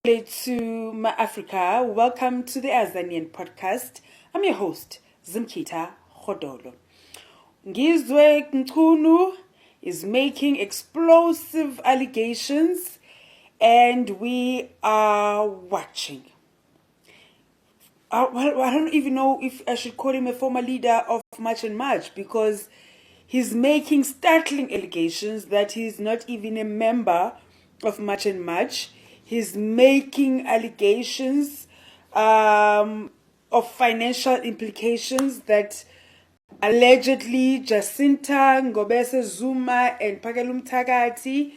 To my Africa, welcome to the Azanian podcast. I'm your host, Zimkita Khodolo. Ngizwe Mchunu is making explosive allegations and we are watching. I don't even know if I should call him a former leader of March and March because he's making startling allegations that he's not even a member of March and March. He's making allegations of financial implications that allegedly Jacinta, Ngobese Zuma, and Pagelum Tagati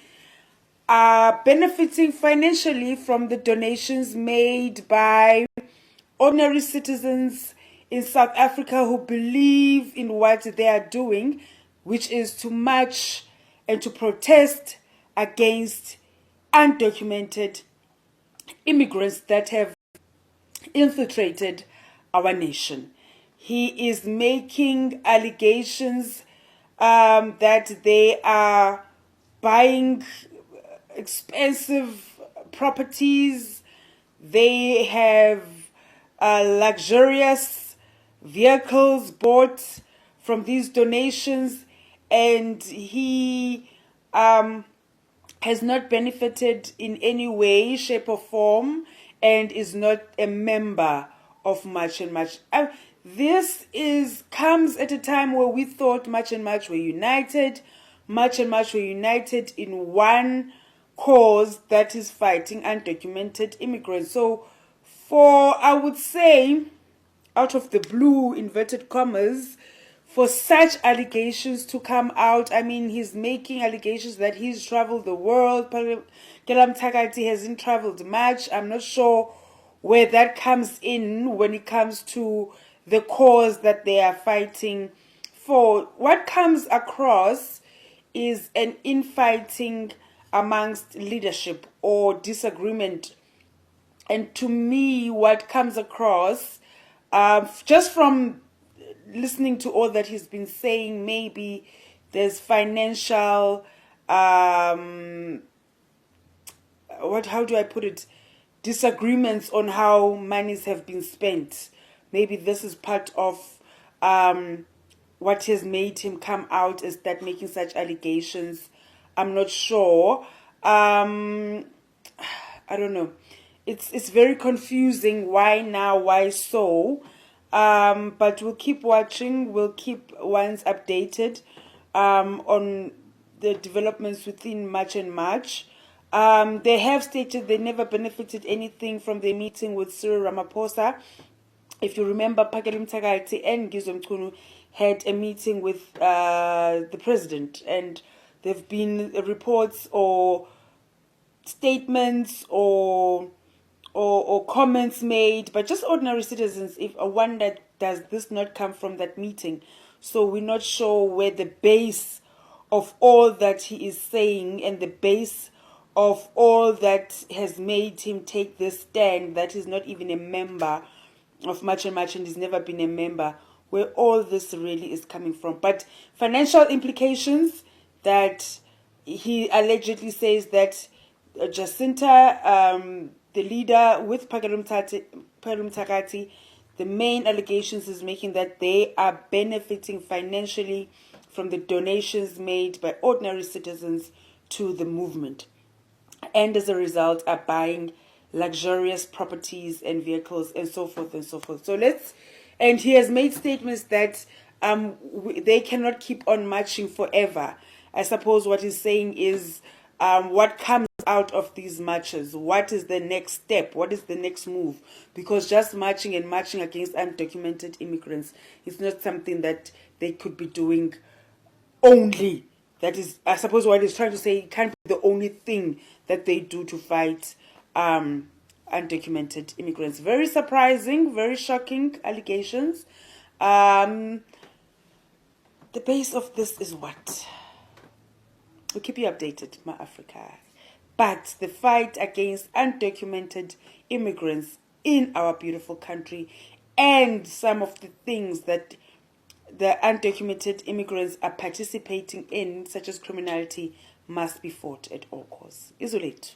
are benefiting financially from the donations made by ordinary citizens in South Africa who believe in what they are doing, which is to march and to protest against undocumented immigrants that have infiltrated our nation. He is making allegations that they are buying expensive properties. They have luxurious vehicles bought from these donations, and he has not benefited in any way, shape, or form, and is not a member of March and March. This comes at a time where we thought March and March were united. March and March were united in one cause, that is fighting undocumented immigrants. So, I would say, out of the blue, inverted commas, for such allegations to come out, I mean, he's making allegations that he's traveled the world. Kelam Takati hasn't traveled much. I'm not sure where that comes in when it comes to the cause that they are fighting for. What comes across is an infighting amongst leadership or disagreement. And to me, what comes across, just from listening to all that he's been saying, maybe there's financial, how do I put it, disagreements on how monies have been spent. Maybe this is part of what has made him come out and start making such allegations. I'm not sure. I don't know. It's very confusing. Why now? Why so? But we'll keep watching. We'll keep ones updated on the developments within March and March. They have stated they never benefited anything from their meeting with Cyril Ramaphosa. If you remember, Pagelum Tagati and Ngizwe Mchunu had a meeting with the president, and there have been reports or statements or comments made by just ordinary citizens, if I wonder, does this not come from that meeting? So we're not sure where the base of all that he is saying and the base of all that has made him take this stand, that he's not even a member of March and March and he's never been a member, where all this really is coming from. But financial implications, that he allegedly says that Jacinta, the leader with Pagelum Takati, the main allegations is making that they are benefiting financially from the donations made by ordinary citizens to the movement, and as a result are buying luxurious properties and vehicles and so forth and so forth. And he has made statements that they cannot keep on marching forever. I suppose what he's saying is what comes out of these marches, what is the next step, what is the next move, because just marching against undocumented immigrants is not something that they could be doing only. That is, I suppose what he's trying to say, it can't be the only thing that they do to fight undocumented immigrants. Very surprising, very shocking allegations. The base of this is what? We'll keep you updated, my Africa. But the fight against undocumented immigrants in our beautiful country and some of the things that the undocumented immigrants are participating in, such as criminality, must be fought at all costs. Isolate.